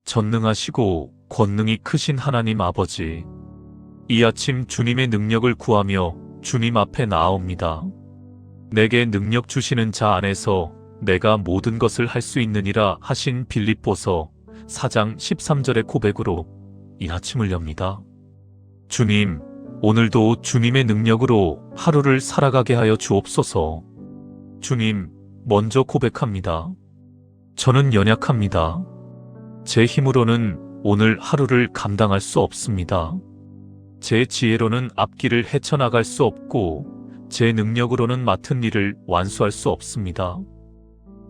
전능하시고 권능이 크신 하나님 아버지, 이 아침 주님의 능력을 구하며 주님 앞에 나아옵니다. 내게 능력 주시는 자 안에서 내가 모든 것을 할 수 있느니라 하신 빌립보서 4장 13절의 고백으로 이 아침을 엽니다. 주님, 오늘도 주님의 능력으로 하루를 살아가게 하여 주옵소서. 주님, 먼저 고백합니다. 저는 연약합니다. 제 힘으로는 오늘 하루를 감당할 수 없습니다. 제 지혜로는 앞길을 헤쳐나갈 수 없고 제 능력으로는 맡은 일을 완수할 수 없습니다.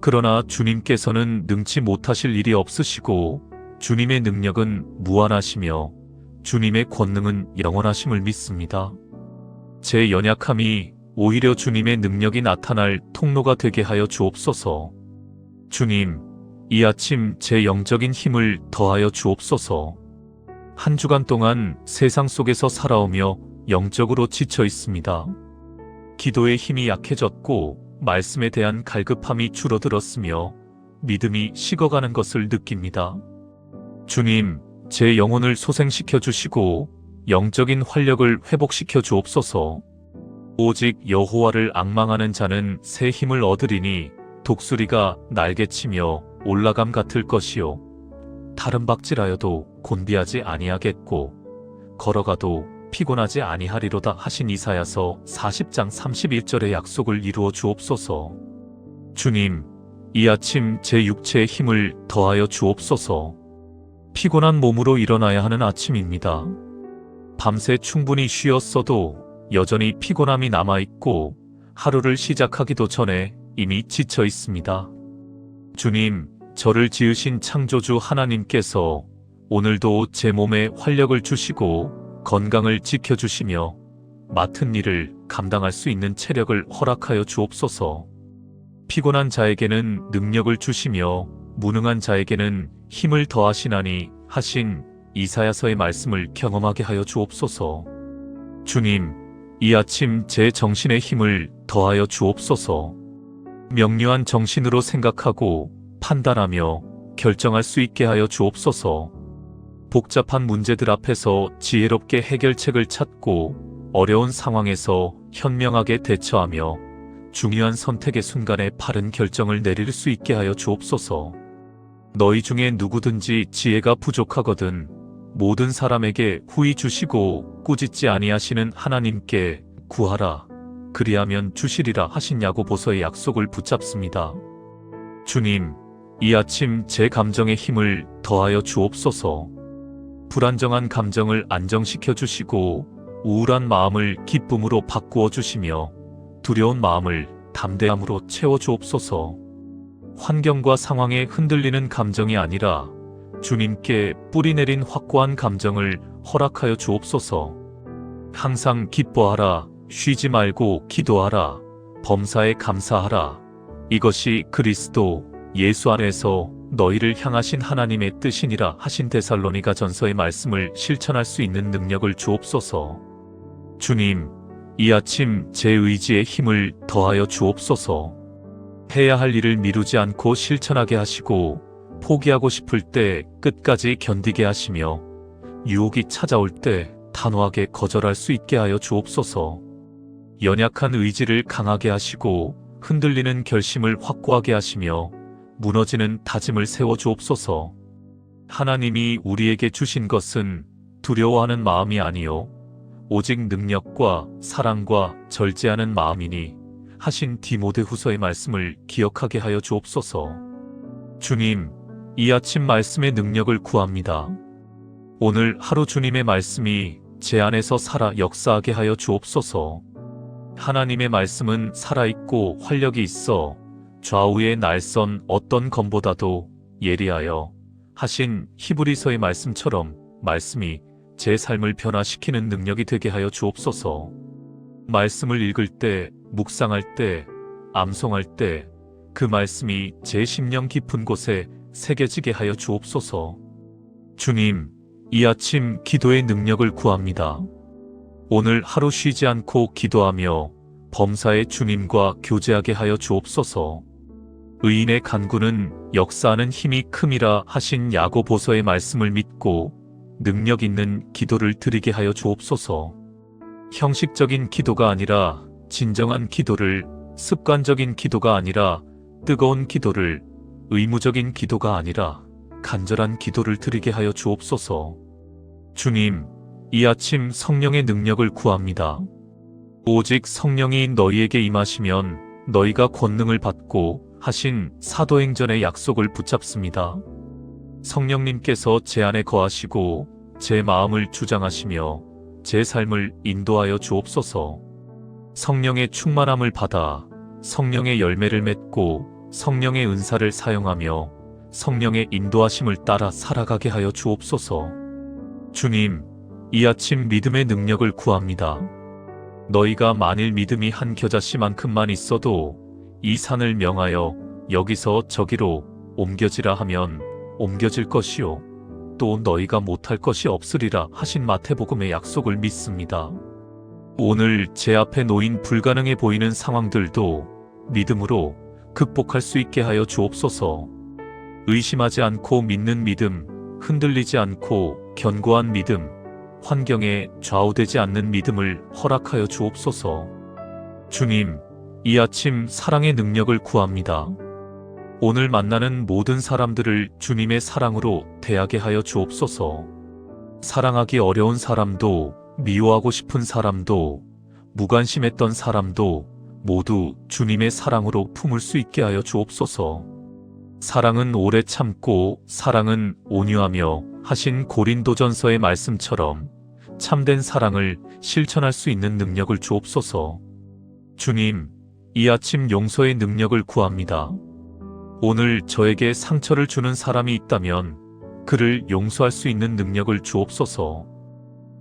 그러나 주님께서는 능치 못하실 일이 없으시고 주님의 능력은 무한하시며 주님의 권능은 영원하심을 믿습니다. 제 연약함이 오히려 주님의 능력이 나타날 통로가 되게 하여 주옵소서. 주님, 이 아침 제 영적인 힘을 더하여 주옵소서. 한 주간 동안 세상 속에서 살아오며 영적으로 지쳐 있습니다. 기도의 힘이 약해졌고 말씀에 대한 갈급함이 줄어들었으며 믿음이 식어가는 것을 느낍니다. 주님, 제 영혼을 소생시켜 주시고 영적인 활력을 회복시켜 주옵소서. 오직 여호와를 앙망하는 자는 새 힘을 얻으리니 독수리가 날개치며 올라감 같을 것이요 다른 박질하여도 곤비하지 아니하겠고 걸어가도 피곤하지 아니하리로다 하신 이사야서 40장 31절의 약속을 이루어 주옵소서. 주님, 이 아침 제 육체의 힘을 더하여 주옵소서. 피곤한 몸으로 일어나야 하는 아침입니다. 밤새 충분히 쉬었어도 여전히 피곤함이 남아있고 하루를 시작하기도 전에 이미 지쳐 있습니다. 주님, 저를 지으신 창조주 하나님께서 오늘도 제 몸에 활력을 주시고 건강을 지켜주시며 맡은 일을 감당할 수 있는 체력을 허락하여 주옵소서. 피곤한 자에게는 능력을 주시며 무능한 자에게는 힘을 더하시나니 하신 이사야서의 말씀을 경험하게 하여 주옵소서. 주님, 이 아침 제 정신의 힘을 더하여 주옵소서. 명료한 정신으로 생각하고 판단하며 결정할 수 있게 하여 주옵소서. 복잡한 문제들 앞에서 지혜롭게 해결책을 찾고 어려운 상황에서 현명하게 대처하며 중요한 선택의 순간에 바른 결정을 내릴 수 있게 하여 주옵소서. 너희 중에 누구든지 지혜가 부족하거든 모든 사람에게 후히 주시고 꾸짖지 아니하시는 하나님께 구하라. 그리하면 주시리라 하신 야고보서의 약속을 붙잡습니다. 주님, 이 아침 제 감정의 힘을 더하여 주옵소서. 불안정한 감정을 안정시켜 주시고 우울한 마음을 기쁨으로 바꾸어 주시며 두려운 마음을 담대함으로 채워 주옵소서. 환경과 상황에 흔들리는 감정이 아니라 주님께 뿌리내린 확고한 감정을 허락하여 주옵소서. 항상 기뻐하라. 쉬지 말고 기도하라. 범사에 감사하라. 이것이 그리스도 예수 안에서 너희를 향하신 하나님의 뜻이니라 하신 데살로니가 전서의 말씀을 실천할 수 있는 능력을 주옵소서. 주님, 이 아침 제 의지의 힘을 더하여 주옵소서. 해야 할 일을 미루지 않고 실천하게 하시고 포기하고 싶을 때 끝까지 견디게 하시며 유혹이 찾아올 때 단호하게 거절할 수 있게 하여 주옵소서. 연약한 의지를 강하게 하시고 흔들리는 결심을 확고하게 하시며 무너지는 다짐을 세워 주옵소서. 하나님이 우리에게 주신 것은 두려워하는 마음이 아니요 오직 능력과 사랑과 절제하는 마음이니 하신 디모데후서의 말씀을 기억하게 하여 주옵소서. 주님, 이 아침 말씀의 능력을 구합니다. 오늘 하루 주님의 말씀이 제 안에서 살아 역사하게 하여 주옵소서. 하나님의 말씀은 살아있고 활력이 있어 좌우의 날선 어떤 검보다도 예리하여 하신 히브리서의 말씀처럼 말씀이 제 삶을 변화시키는 능력이 되게 하여 주옵소서. 말씀을 읽을 때, 묵상할 때, 암송할 때 그 말씀이 제 심령 깊은 곳에 새겨지게 하여 주옵소서. 주님, 이 아침 기도의 능력을 구합니다. 오늘 하루 쉬지 않고 기도하며 범사의 주님과 교제하게 하여 주옵소서. 의인의 간구는 역사하는 힘이 큼이라 하신 야고보서의 말씀을 믿고 능력 있는 기도를 드리게 하여 주옵소서. 형식적인 기도가 아니라 진정한 기도를, 습관적인 기도가 아니라 뜨거운 기도를, 의무적인 기도가 아니라 간절한 기도를 드리게 하여 주옵소서. 주님, 이 아침 성령의 능력을 구합니다. 오직 성령이 너희에게 임하시면 너희가 권능을 받고 하신 사도행전의 약속을 붙잡습니다. 성령님께서 제 안에 거하시고 제 마음을 주장하시며 제 삶을 인도하여 주옵소서. 성령의 충만함을 받아 성령의 열매를 맺고 성령의 은사를 사용하며 성령의 인도하심을 따라 살아가게 하여 주옵소서. 주님, 이 아침 믿음의 능력을 구합니다. 너희가 만일 믿음이 한 겨자씨만큼만 있어도 이 산을 명하여 여기서 저기로 옮겨지라 하면 옮겨질 것이요 또 너희가 못할 것이 없으리라 하신 마태복음의 약속을 믿습니다. 오늘 제 앞에 놓인 불가능해 보이는 상황들도 믿음으로 극복할 수 있게 하여 주옵소서. 의심하지 않고 믿는 믿음, 흔들리지 않고 견고한 믿음, 환경에 좌우되지 않는 믿음을 허락하여 주옵소서. 주님, 이 아침 사랑의 능력을 구합니다. 오늘 만나는 모든 사람들을 주님의 사랑으로 대하게 하여 주옵소서. 사랑하기 어려운 사람도, 미워하고 싶은 사람도, 무관심했던 사람도 모두 주님의 사랑으로 품을 수 있게 하여 주옵소서. 사랑은 오래 참고 사랑은 온유하며 하신 고린도전서의 말씀처럼 참된 사랑을 실천할 수 있는 능력을 주옵소서. 주님, 이 아침 용서의 능력을 구합니다. 오늘 저에게 상처를 주는 사람이 있다면 그를 용서할 수 있는 능력을 주옵소서.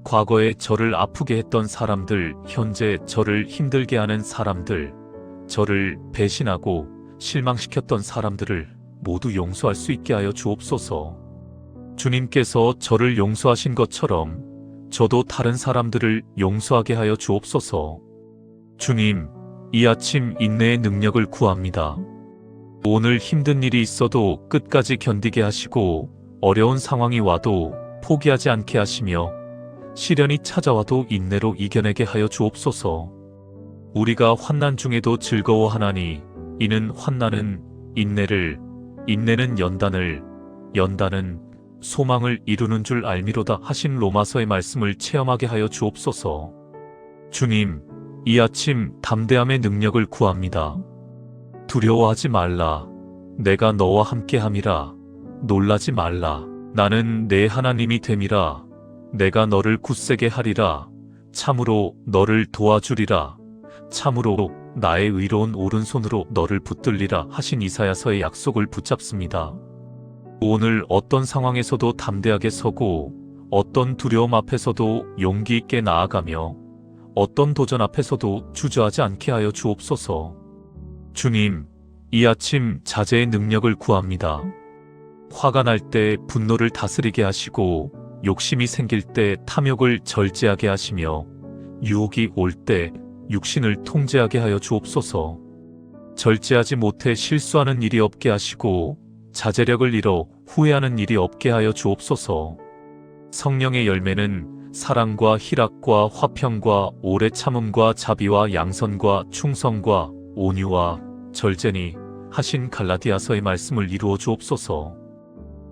과거에 저를 아프게 했던 사람들, 현재 저를 힘들게 하는 사람들, 저를 배신하고 실망시켰던 사람들을 모두 용서할 수 있게 하여 주옵소서. 주님께서 저를 용서하신 것처럼 저도 다른 사람들을 용서하게 하여 주옵소서. 주님, 이 아침 인내의 능력을 구합니다. 오늘 힘든 일이 있어도 끝까지 견디게 하시고 어려운 상황이 와도 포기하지 않게 하시며 시련이 찾아와도 인내로 이겨내게 하여 주옵소서. 우리가 환난 중에도 즐거워하나니 이는 환난은 인내를, 인내는 연단을, 연단은 소망을 이루는 줄 알미로다 하신 로마서의 말씀을 체험하게 하여 주옵소서. 주님, 이 아침 담대함의 능력을 구합니다. 두려워하지 말라. 내가 너와 함께함이라. 놀라지 말라. 나는 내 하나님이 됨이라. 내가 너를 굳세게 하리라. 참으로 너를 도와주리라. 참으로 나의 의로운 오른손으로 너를 붙들리라 하신 이사야서의 약속을 붙잡습니다. 오늘 어떤 상황에서도 담대하게 서고 어떤 두려움 앞에서도 용기 있게 나아가며 어떤 도전 앞에서도 주저하지 않게 하여 주옵소서. 주님, 이 아침 자제의 능력을 구합니다. 화가 날 때 분노를 다스리게 하시고 욕심이 생길 때 탐욕을 절제하게 하시며 유혹이 올 때 육신을 통제하게 하여 주옵소서. 절제하지 못해 실수하는 일이 없게 하시고 자제력을 잃어 후회하는 일이 없게 하여 주옵소서. 성령의 열매는 사랑과 희락과 화평과 오래 참음과 자비와 양선과 충성과 온유와 절제니 하신 갈라디아서의 말씀을 이루어 주옵소서.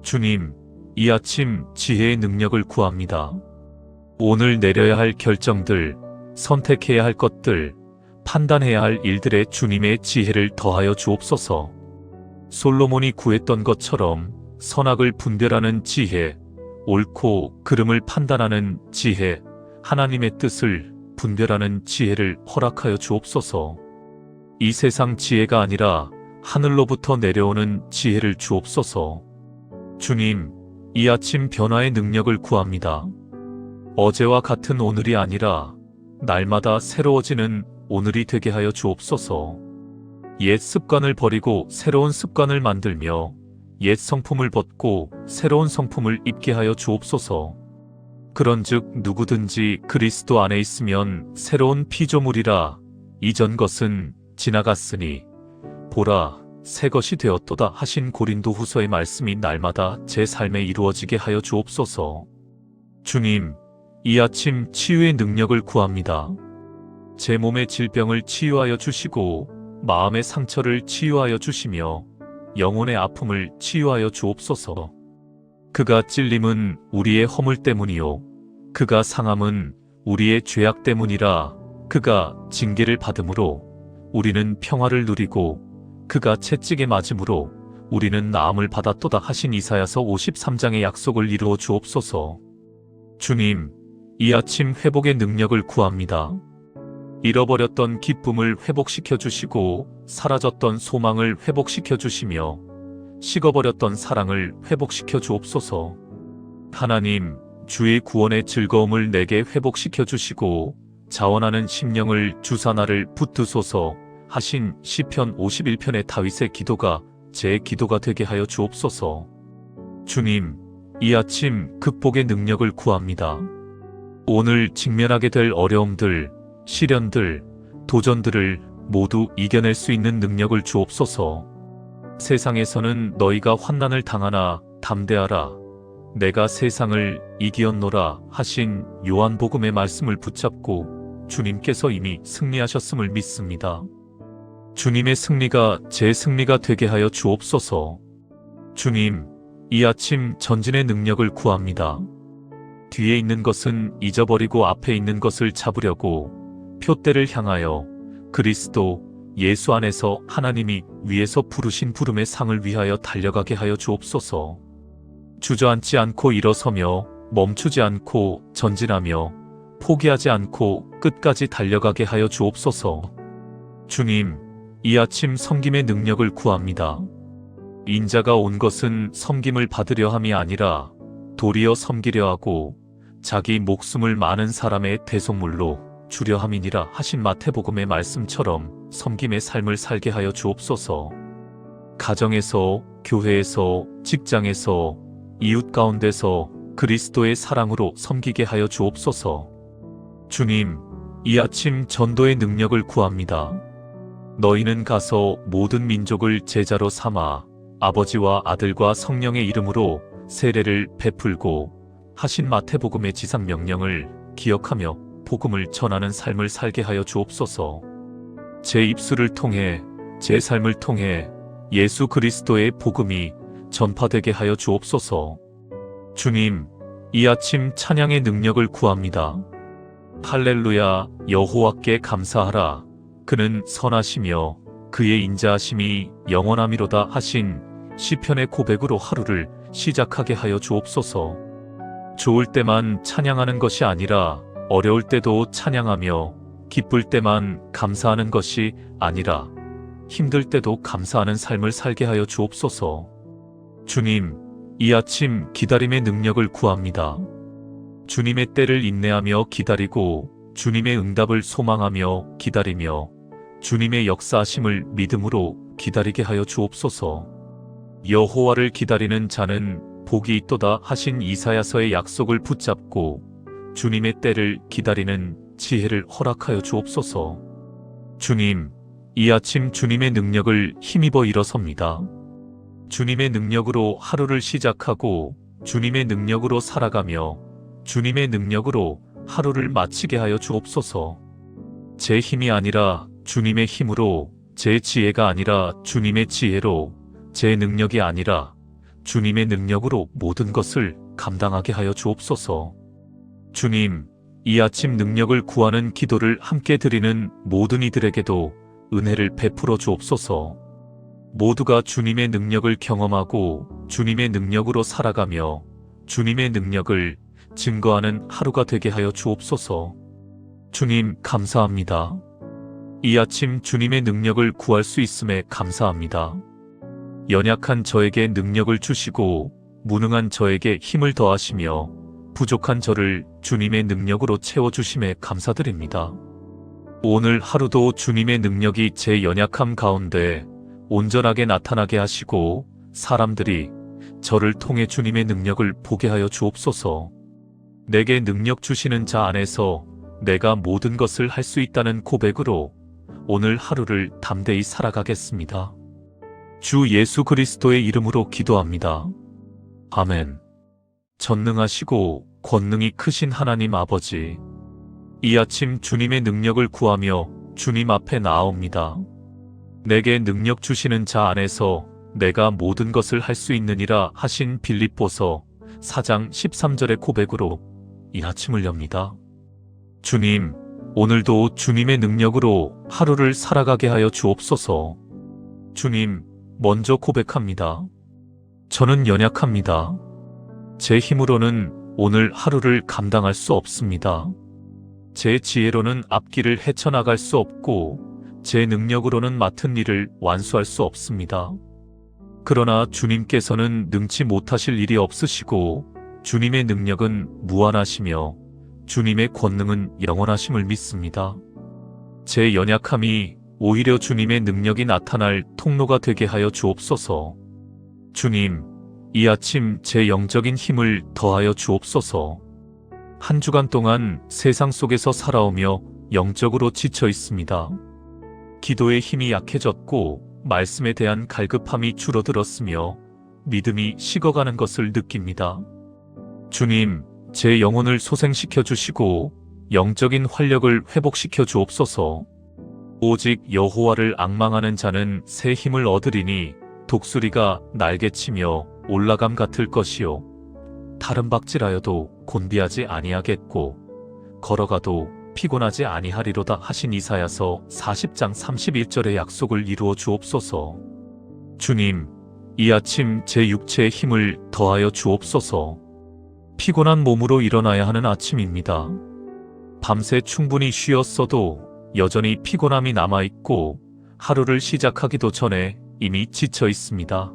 주님, 이 아침 지혜의 능력을 구합니다. 오늘 내려야 할 결정들, 선택해야 할 것들, 판단해야 할 일들에 주님의 지혜를 더하여 주옵소서. 솔로몬이 구했던 것처럼 선악을 분별하는 지혜, 옳고 그름을 판단하는 지혜, 하나님의 뜻을 분별하는 지혜를 허락하여 주옵소서. 이 세상 지혜가 아니라 하늘로부터 내려오는 지혜를 주옵소서. 주님, 이 아침 변화의 능력을 구합니다. 어제와 같은 오늘이 아니라 날마다 새로워지는 오늘이 되게 하여 주옵소서. 옛 습관을 버리고 새로운 습관을 만들며 옛 성품을 벗고 새로운 성품을 입게 하여 주옵소서. 그런즉 누구든지 그리스도 안에 있으면 새로운 피조물이라. 이전 것은 지나갔으니 보라, 새 것이 되었도다 하신 고린도후서의 말씀이 날마다 제 삶에 이루어지게 하여 주옵소서. 주님, 이 아침 치유의 능력을 구합니다. 제 몸의 질병을 치유하여 주시고 마음의 상처를 치유하여 주시며 영혼의 아픔을 치유하여 주옵소서. 그가 찔림은 우리의 허물 때문이요 그가 상함은 우리의 죄악 때문이라. 그가 징계를 받음으로 우리는 평화를 누리고 그가 채찍에 맞음으로 우리는 나음을 받았도다 하신 이사야서 53장의 약속을 이루어 주옵소서. 주님, 이 아침 회복의 능력을 구합니다. 잃어버렸던 기쁨을 회복시켜 주시고 사라졌던 소망을 회복시켜 주시며 식어버렸던 사랑을 회복시켜 주옵소서. 하나님, 주의 구원의 즐거움을 내게 회복시켜 주시고 자원하는 심령을 주사 나를 붙드소서 하신 시편 51편의 다윗의 기도가 제 기도가 되게 하여 주옵소서. 주님, 이 아침 극복의 능력을 구합니다. 오늘 직면하게 될 어려움들, 시련들, 도전들을 모두 이겨낼 수 있는 능력을 주옵소서. 세상에서는 너희가 환난을 당하나 담대하라. 내가 세상을 이기었노라 하신 요한복음의 말씀을 붙잡고 주님께서 이미 승리하셨음을 믿습니다. 주님의 승리가 제 승리가 되게 하여 주옵소서. 주님, 이 아침 전진의 능력을 구합니다. 뒤에 있는 것은 잊어버리고 앞에 있는 것을 잡으려고 표대를 향하여 그리스도 예수 안에서 하나님이 위에서 부르신 부름의 상을 위하여 달려가게 하여 주옵소서. 주저앉지 않고 일어서며 멈추지 않고 전진하며 포기하지 않고 끝까지 달려가게 하여 주옵소서. 주님, 이 아침 섬김의 능력을 구합니다. 인자가 온 것은 섬김을 받으려 함이 아니라 도리어 섬기려 하고 자기 목숨을 많은 사람의 대속물로 주려 함이니라 하신 마태복음의 말씀처럼 섬김의 삶을 살게 하여 주옵소서. 가정에서, 교회에서, 직장에서, 이웃 가운데서 그리스도의 사랑으로 섬기게 하여 주옵소서. 주님, 이 아침 전도의 능력을 구합니다. 너희는 가서 모든 민족을 제자로 삼아 아버지와 아들과 성령의 이름으로 세례를 베풀고 하신 마태복음의 지상 명령을 기억하며 복음을 전하는 삶을 살게 하여 주옵소서. 제 입술을 통해, 제 삶을 통해 예수 그리스도의 복음이 전파되게 하여 주옵소서. 주님, 이 아침 찬양의 능력을 구합니다. 할렐루야, 여호와께 감사하라. 그는 선하시며 그의 인자하심이 영원하미로다 하신 시편의 고백으로 하루를 시작하게 하여 주옵소서. 좋을 때만 찬양하는 것이 아니라 어려울 때도 찬양하며 기쁠 때만 감사하는 것이 아니라 힘들 때도 감사하는 삶을 살게 하여 주옵소서. 주님, 이 아침 기다림의 능력을 구합니다. 주님의 때를 인내하며 기다리고 주님의 응답을 소망하며 기다리며 주님의 역사하심을 믿음으로 기다리게 하여 주옵소서. 여호와를 기다리는 자는 복이 있도다 하신 이사야서의 약속을 붙잡고 주님의 때를 기다리는 지혜를 허락하여 주옵소서. 주님, 이 아침 주님의 능력을 힘입어 일어섭니다. 주님의 능력으로 하루를 시작하고 주님의 능력으로 살아가며 주님의 능력으로 하루를 마치게 하여 주옵소서. 제 힘이 아니라 주님의 힘으로, 제 지혜가 아니라 주님의 지혜로, 제 능력이 아니라 주님의 능력으로 모든 것을 감당하게 하여 주옵소서. 주님, 이 아침 능력을 구하는 기도를 함께 드리는 모든 이들에게도 은혜를 베풀어 주옵소서. 모두가 주님의 능력을 경험하고 주님의 능력으로 살아가며 주님의 능력을 증거하는 하루가 되게 하여 주옵소서. 주님, 감사합니다. 이 아침 주님의 능력을 구할 수 있음에 감사합니다. 연약한 저에게 능력을 주시고 무능한 저에게 힘을 더하시며 부족한 저를 주님의 능력으로 채워주심에 감사드립니다. 오늘 하루도 주님의 능력이 제 연약함 가운데 온전하게 나타나게 하시고 사람들이 저를 통해 주님의 능력을 보게 하여 주옵소서. 내게 능력 주시는 자 안에서 내가 모든 것을 할 수 있다는 고백으로 오늘 하루를 담대히 살아가겠습니다. 주 예수 그리스도의 이름으로 기도합니다. 아멘. 전능하시고 권능이 크신 하나님 아버지, 이 아침 주님의 능력을 구하며 주님 앞에 나아옵니다. 내게 능력 주시는 자 안에서 내가 모든 것을 할 수 있느니라 하신 빌립보서 4장 13절의 고백으로 이 아침을 엽니다. 주님, 오늘도 주님의 능력으로 하루를 살아가게 하여 주옵소서. 주님, 먼저 고백합니다. 저는 연약합니다. 제 힘으로는 오늘 하루를 감당할 수 없습니다. 제 지혜로는 앞길을 헤쳐나갈 수 없고 제 능력으로는 맡은 일을 완수할 수 없습니다. 그러나 주님께서는 능치 못하실 일이 없으시고 주님의 능력은 무한하시며 주님의 권능은 영원하심을 믿습니다. 제 연약함이 오히려 주님의 능력이 나타날 통로가 되게 하여 주옵소서. 주님, 이 아침 제 영적인 힘을 더하여 주옵소서. 한 주간 동안 세상 속에서 살아오며 영적으로 지쳐 있습니다. 기도의 힘이 약해졌고 말씀에 대한 갈급함이 줄어들었으며 믿음이 식어가는 것을 느낍니다. 주님, 제 영혼을 소생시켜 주시고 영적인 활력을 회복시켜 주옵소서. 오직 여호와를 앙망하는 자는 새 힘을 얻으리니 독수리가 날개치며 올라감 같을 것이요 다른 박질하여도 곤비하지 아니하겠고 걸어가도 피곤하지 아니하리로다 하신 이사야서 40장 31절의 약속을 이루어 주옵소서. 주님, 이 아침 제 육체의 힘을 더하여 주옵소서. 피곤한 몸으로 일어나야 하는 아침입니다. 밤새 충분히 쉬었어도 여전히 피곤함이 남아있고 하루를 시작하기도 전에 이미 지쳐 있습니다.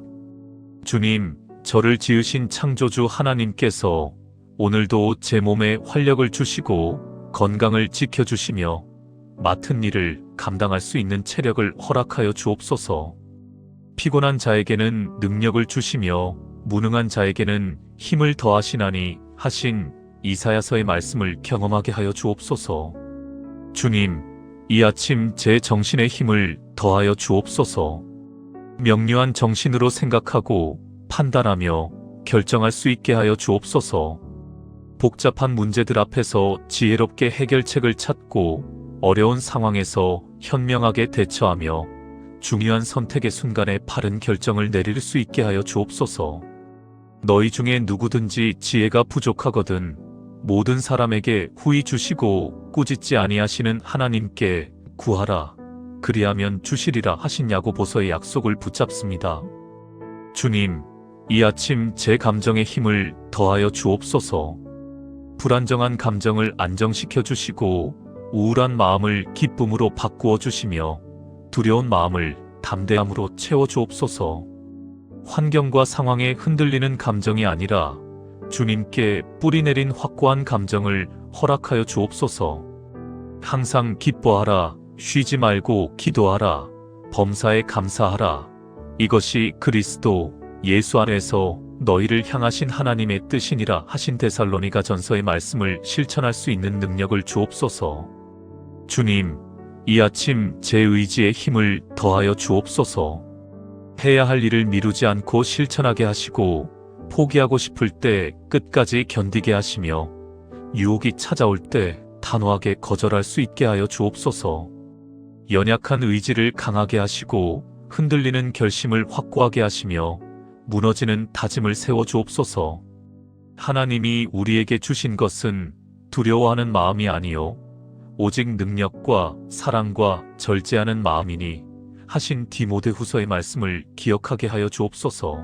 주님, 저를 지으신 창조주 하나님께서 오늘도 제 몸에 활력을 주시고 건강을 지켜주시며 맡은 일을 감당할 수 있는 체력을 허락하여 주옵소서. 피곤한 자에게는 능력을 주시며 무능한 자에게는 힘을 더하시나니 하신 이사야서의 말씀을 경험하게 하여 주옵소서. 주님, 이 아침 제 정신의 힘을 더하여 주옵소서. 명료한 정신으로 생각하고 판단하며 결정할 수 있게 하여 주옵소서. 복잡한 문제들 앞에서 지혜롭게 해결책을 찾고 어려운 상황에서 현명하게 대처하며 중요한 선택의 순간에 바른 결정을 내릴 수 있게 하여 주옵소서. 너희 중에 누구든지 지혜가 부족하거든 모든 사람에게 후히 주시고 꾸짖지 아니하시는 하나님께 구하라. 그리하면 주시리라 하신 야고보서의 약속을 붙잡습니다. 주님, 이 아침 제 감정의 힘을 더하여 주옵소서. 불안정한 감정을 안정시켜 주시고 우울한 마음을 기쁨으로 바꾸어 주시며 두려운 마음을 담대함으로 채워 주옵소서. 환경과 상황에 흔들리는 감정이 아니라 주님께 뿌리내린 확고한 감정을 허락하여 주옵소서. 항상 기뻐하라. 쉬지 말고 기도하라. 범사에 감사하라. 이것이 그리스도 예수 안에서 너희를 향하신 하나님의 뜻이니라 하신 데살로니가 전서의 말씀을 실천할 수 있는 능력을 주옵소서. 주님, 이 아침 제 의지의 힘을 더하여 주옵소서. 해야 할 일을 미루지 않고 실천하게 하시고 포기하고 싶을 때 끝까지 견디게 하시며 유혹이 찾아올 때 단호하게 거절할 수 있게 하여 주옵소서. 연약한 의지를 강하게 하시고 흔들리는 결심을 확고하게 하시며 무너지는 다짐을 세워 주옵소서. 하나님이 우리에게 주신 것은 두려워하는 마음이 아니요 오직 능력과 사랑과 절제하는 마음이니 하신 디모데후서의 말씀을 기억하게 하여 주옵소서.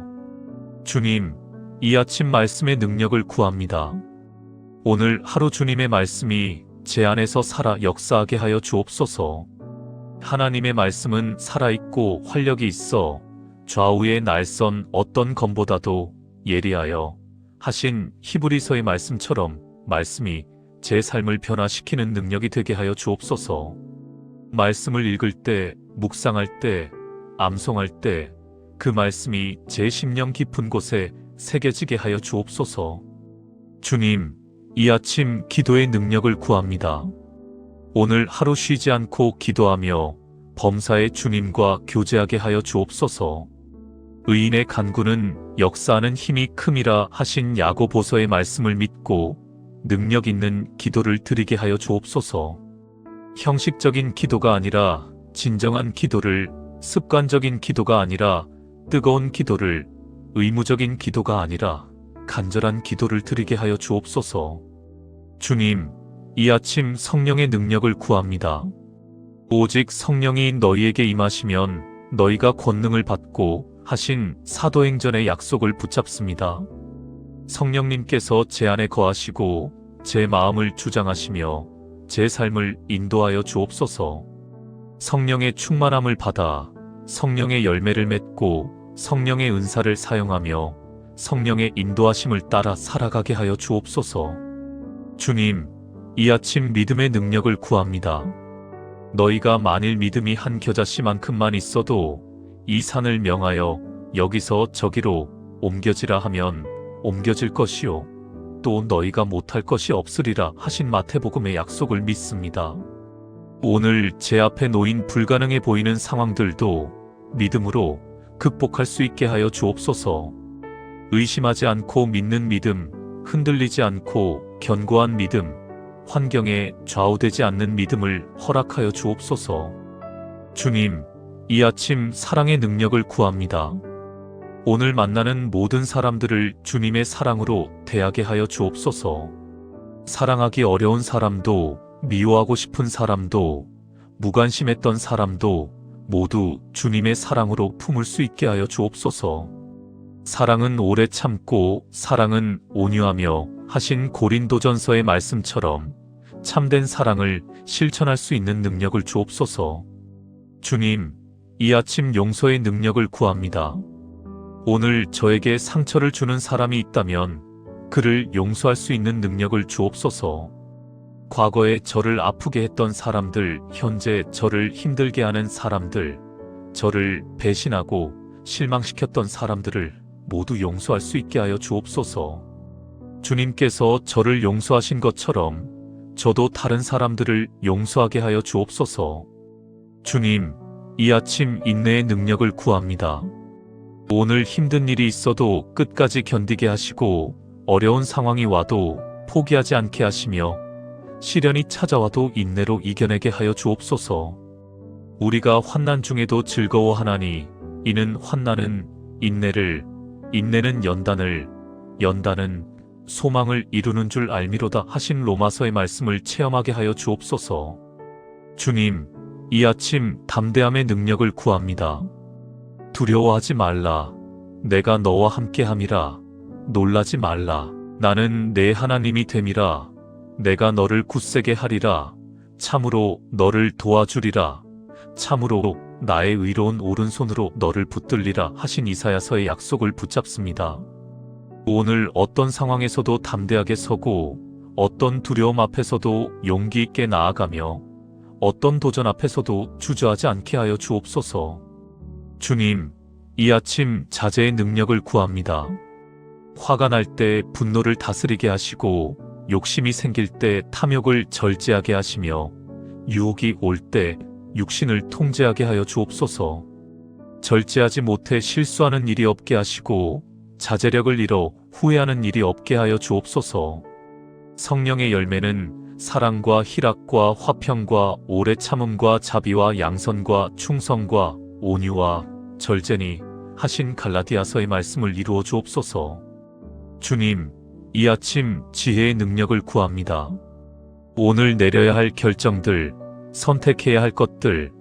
주님, 이 아침 말씀의 능력을 구합니다. 오늘 하루 주님의 말씀이 제 안에서 살아 역사하게 하여 주옵소서. 하나님의 말씀은 살아있고 활력이 있어 좌우의 날선 어떤 검보다도 예리하여 하신 히브리서의 말씀처럼 말씀이 제 삶을 변화시키는 능력이 되게 하여 주옵소서. 말씀을 읽을 때, 묵상할 때, 암송할 때 그 말씀이 제 심령 깊은 곳에 새겨지게 하여 주옵소서. 주님, 이 아침 기도의 능력을 구합니다. 오늘 하루 쉬지 않고 기도하며 범사의 주님과 교제하게 하여 주옵소서. 의인의 간구는 역사하는 힘이 큼이라 하신 야고보서의 말씀을 믿고 능력 있는 기도를 드리게 하여 주옵소서. 형식적인 기도가 아니라 진정한 기도를, 습관적인 기도가 아니라 뜨거운 기도를, 의무적인 기도가 아니라 간절한 기도를 드리게 하여 주옵소서. 주님, 이 아침 성령의 능력을 구합니다. 오직 성령이 너희에게 임하시면 너희가 권능을 받고 하신 사도행전의 약속을 붙잡습니다. 성령님께서 제 안에 거하시고 제 마음을 주장하시며 제 삶을 인도하여 주옵소서. 성령의 충만함을 받아 성령의 열매를 맺고 성령의 은사를 사용하며 성령의 인도하심을 따라 살아가게 하여 주옵소서. 주님, 이 아침 믿음의 능력을 구합니다. 너희가 만일 믿음이 한 겨자씨만큼만 있어도 이 산을 명하여 여기서 저기로 옮겨지라 하면 옮겨질 것이요 또 너희가 못할 것이 없으리라 하신 마태복음의 약속을 믿습니다. 오늘 제 앞에 놓인 불가능해 보이는 상황들도 믿음으로 극복할 수 있게 하여 주옵소서. 의심하지 않고 믿는 믿음, 흔들리지 않고 견고한 믿음, 환경에 좌우되지 않는 믿음을 허락하여 주옵소서. 주님, 이 아침 사랑의 능력을 구합니다. 오늘 만나는 모든 사람들을 주님의 사랑으로 대하게 하여 주옵소서. 사랑하기 어려운 사람도, 미워하고 싶은 사람도, 무관심했던 사람도 모두 주님의 사랑으로 품을 수 있게 하여 주옵소서. 사랑은 오래 참고 사랑은 온유하며 하신 고린도전서의 말씀처럼 참된 사랑을 실천할 수 있는 능력을 주옵소서. 주님, 이 아침 용서의 능력을 구합니다. 오늘 저에게 상처를 주는 사람이 있다면 그를 용서할 수 있는 능력을 주옵소서. 과거에 저를 아프게 했던 사람들, 현재 저를 힘들게 하는 사람들, 저를 배신하고 실망시켰던 사람들을 모두 용서할 수 있게 하여 주옵소서. 주님께서 저를 용서하신 것처럼 저도 다른 사람들을 용서하게 하여 주옵소서. 주님, 이 아침 인내의 능력을 구합니다. 오늘 힘든 일이 있어도 끝까지 견디게 하시고 어려운 상황이 와도 포기하지 않게 하시며 시련이 찾아와도 인내로 이겨내게 하여 주옵소서. 우리가 환난 중에도 즐거워하나니 이는 환난은 인내를, 인내는 연단을, 연단은 소망을 이루는 줄 알미로다 하신 로마서의 말씀을 체험하게 하여 주옵소서. 주님, 이 아침 담대함의 능력을 구합니다. 두려워하지 말라. 내가 너와 함께함이라. 놀라지 말라. 나는 내 하나님이 됨이라. 내가 너를 굳세게 하리라. 참으로 너를 도와주리라. 참으로 나의 의로운 오른손으로 너를 붙들리라 하신 이사야서의 약속을 붙잡습니다. 오늘 어떤 상황에서도 담대하게 서고 어떤 두려움 앞에서도 용기 있게 나아가며 어떤 도전 앞에서도 주저하지 않게 하여 주옵소서. 주님, 이 아침 자제의 능력을 구합니다. 화가 날 때 분노를 다스리게 하시고 욕심이 생길 때 탐욕을 절제하게 하시며 유혹이 올 때 육신을 통제하게 하여 주옵소서. 절제하지 못해 실수하는 일이 없게 하시고 자제력을 잃어 후회하는 일이 없게 하여 주옵소서. 성령의 열매는 사랑과 희락과 화평과 오래 참음과 자비와 양선과 충성과 온유와 절제니 하신 갈라디아서의 말씀을 이루어 주옵소서. 주님, 이 아침 지혜의 능력을 구합니다. 오늘 내려야 할 결정들, 선택해야 할 것들,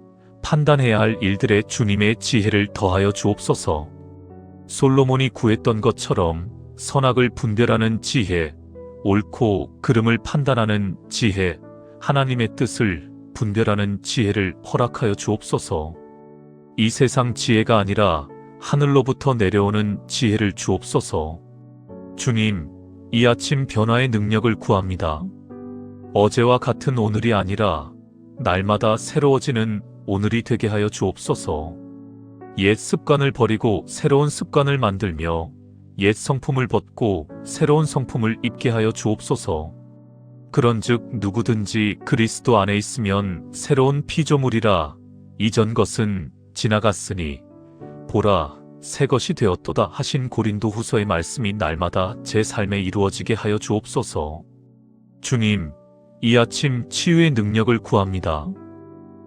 판단해야 할 일들에 주님의 지혜를 더하여 주옵소서. 솔로몬이 구했던 것처럼 선악을 분별하는 지혜, 옳고 그름을 판단하는 지혜, 하나님의 뜻을 분별하는 지혜를 허락하여 주옵소서. 이 세상 지혜가 아니라 하늘로부터 내려오는 지혜를 주옵소서. 주님, 이 아침 변화의 능력을 구합니다. 어제와 같은 오늘이 아니라 날마다 새로워지는 오늘이 되게 하여 주옵소서. 옛 습관을 버리고 새로운 습관을 만들며 옛 성품을 벗고 새로운 성품을 입게 하여 주옵소서. 그런즉 누구든지 그리스도 안에 있으면 새로운 피조물이라. 이전 것은 지나갔으니 보라 새 것이 되었도다 하신 고린도후서의 말씀이 날마다 제 삶에 이루어지게 하여 주옵소서. 주님, 이 아침 치유의 능력을 구합니다.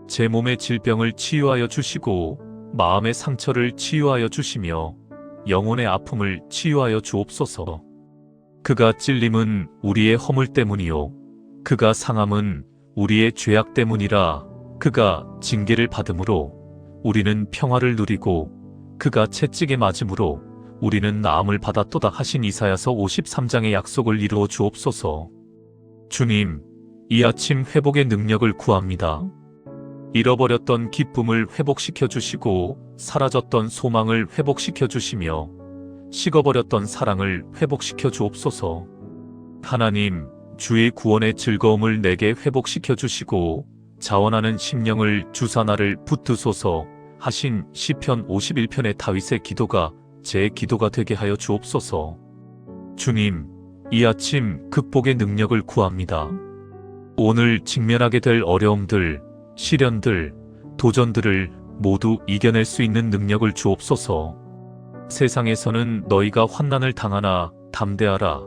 제 몸의 질병을 치유하여 주시고 마음의 상처를 치유하여 주시며 영혼의 아픔을 치유하여 주옵소서. 그가 찔림은 우리의 허물 때문이요 그가 상함은 우리의 죄악 때문이라. 그가 징계를 받음으로 우리는 평화를 누리고 그가 채찍에 맞음으로 우리는 나음을 받았도다 하신 이사야서 53장의 약속을 이루어 주옵소서. 주님, 이 아침 회복의 능력을 구합니다. 잃어버렸던 기쁨을 회복시켜 주시고 사라졌던 소망을 회복시켜 주시며 식어버렸던 사랑을 회복시켜 주옵소서. 하나님, 주의 구원의 즐거움을 내게 회복시켜 주시고 자원하는 심령을 주사 나를 붙드소서 하신 시편 51편의 다윗의 기도가 제 기도가 되게 하여 주옵소서. 주님, 이 아침 극복의 능력을 구합니다. 오늘 직면하게 될 어려움들, 시련들, 도전들을 모두 이겨낼 수 있는 능력을 주옵소서. 세상에서는 너희가 환난을 당하나 담대하라.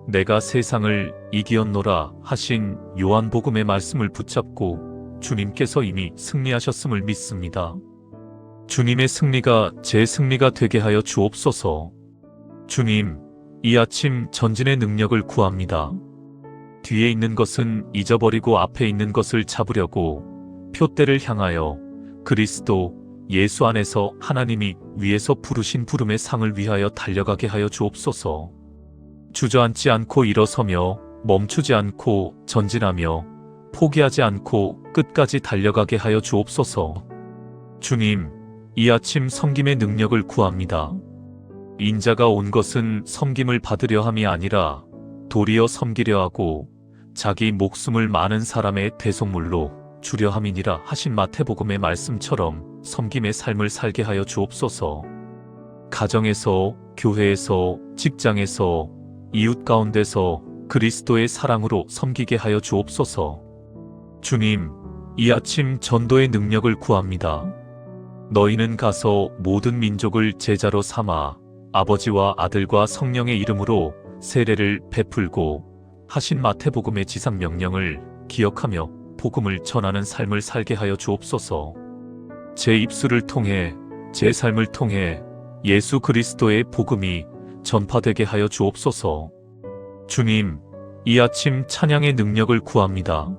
내가 세상을 이기었노라 하신 요한복음의 말씀을 붙잡고 주님께서 이미 승리하셨음을 믿습니다. 주님의 승리가 제 승리가 되게 하여 주옵소서. 주님, 이 아침 전진의 능력을 구합니다. 뒤에 있는 것은 잊어버리고 앞에 있는 것을 잡으려고 표대를 향하여 그리스도 예수 안에서 하나님이 위에서 부르신 부름의 상을 위하여 달려가게 하여 주옵소서. 주저앉지 않고 일어서며 멈추지 않고 전진하며 포기하지 않고 끝까지 달려가게 하여 주옵소서. 주님, 이 아침 섬김의 능력을 구합니다. 인자가 온 것은 섬김을 받으려 함이 아니라 도리어 섬기려 하고 자기 목숨을 많은 사람의 대속물로 주려 함이니라 하신 마태복음의 말씀처럼 섬김의 삶을 살게 하여 주옵소서. 가정에서, 교회에서, 직장에서, 이웃 가운데서 그리스도의 사랑으로 섬기게 하여 주옵소서. 주님, 이 아침 전도의 능력을 구합니다. 너희는 가서 모든 민족을 제자로 삼아 아버지와 아들과 성령의 이름으로 세례를 베풀고 하신 마태복음의 지상 명령을 기억하며 복음을 전하는 삶을 살게 하여 주옵소서. 제 입술을 통해 제 삶을 통해 예수 그리스도의 복음이 전파되게 하여 주옵소서. 주님, 이 아침 찬양의 능력을 구합니다.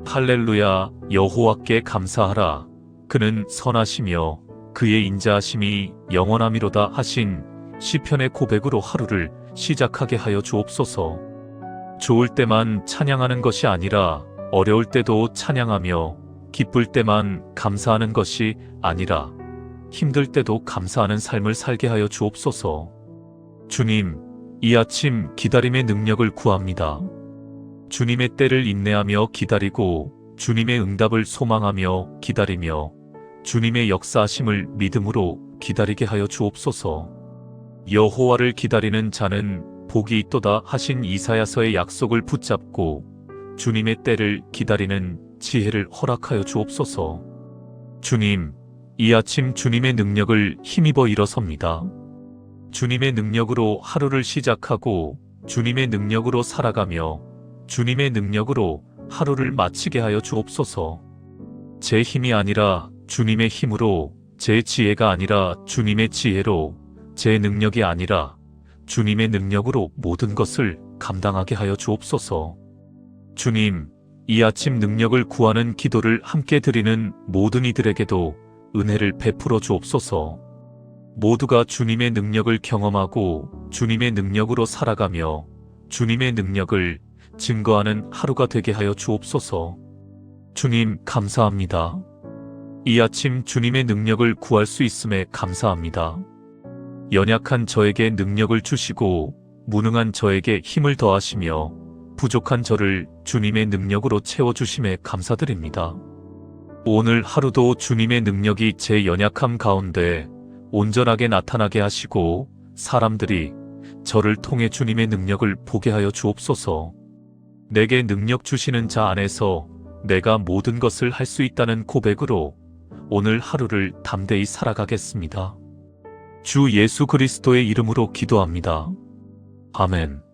할렐루야, 여호와께 감사하라. 그는 선하시며 그의 인자하심이 영원함이로다 하신 시편의 고백으로 하루를 시작하게 하여 주옵소서. 좋을 때만 찬양하는 것이 아니라 어려울 때도 찬양하며 기쁠 때만 감사하는 것이 아니라 힘들 때도 감사하는 삶을 살게 하여 주옵소서. 주님, 이 아침 기다림의 능력을 구합니다. 주님의 때를 인내하며 기다리고 주님의 응답을 소망하며 기다리며 주님의 역사하심을 믿음으로 기다리게 하여 주옵소서. 여호와를 기다리는 자는 복이 있도다 하신 이사야서의 약속을 붙잡고 주님의 때를 기다리는 지혜를 허락하여 주옵소서. 주님, 이 아침 주님의 능력을 힘입어 일어섭니다. 주님의 능력으로 하루를 시작하고 주님의 능력으로 살아가며 주님의 능력으로 하루를 마치게 하여 주옵소서. 제 힘이 아니라 주님의 힘으로, 제 지혜가 아니라 주님의 지혜로, 제 능력이 아니라 주님의 능력으로 모든 것을 감당하게 하여 주옵소서. 주님, 이 아침 능력을 구하는 기도를 함께 드리는 모든 이들에게도 은혜를 베풀어 주옵소서. 모두가 주님의 능력을 경험하고 주님의 능력으로 살아가며 주님의 능력을 증거하는 하루가 되게 하여 주옵소서. 주님, 감사합니다. 이 아침 주님의 능력을 구할 수 있음에 감사합니다. 연약한 저에게 능력을 주시고 무능한 저에게 힘을 더하시며 부족한 저를 주님의 능력으로 채워주심에 감사드립니다. 오늘 하루도 주님의 능력이 제 연약함 가운데 온전하게 나타나게 하시고 사람들이 저를 통해 주님의 능력을 보게 하여 주옵소서. 내게 능력 주시는 자 안에서 내가 모든 것을 할 수 있다는 고백으로 오늘 하루를 담대히 살아가겠습니다. 주 예수 그리스도의 이름으로 기도합니다. 아멘.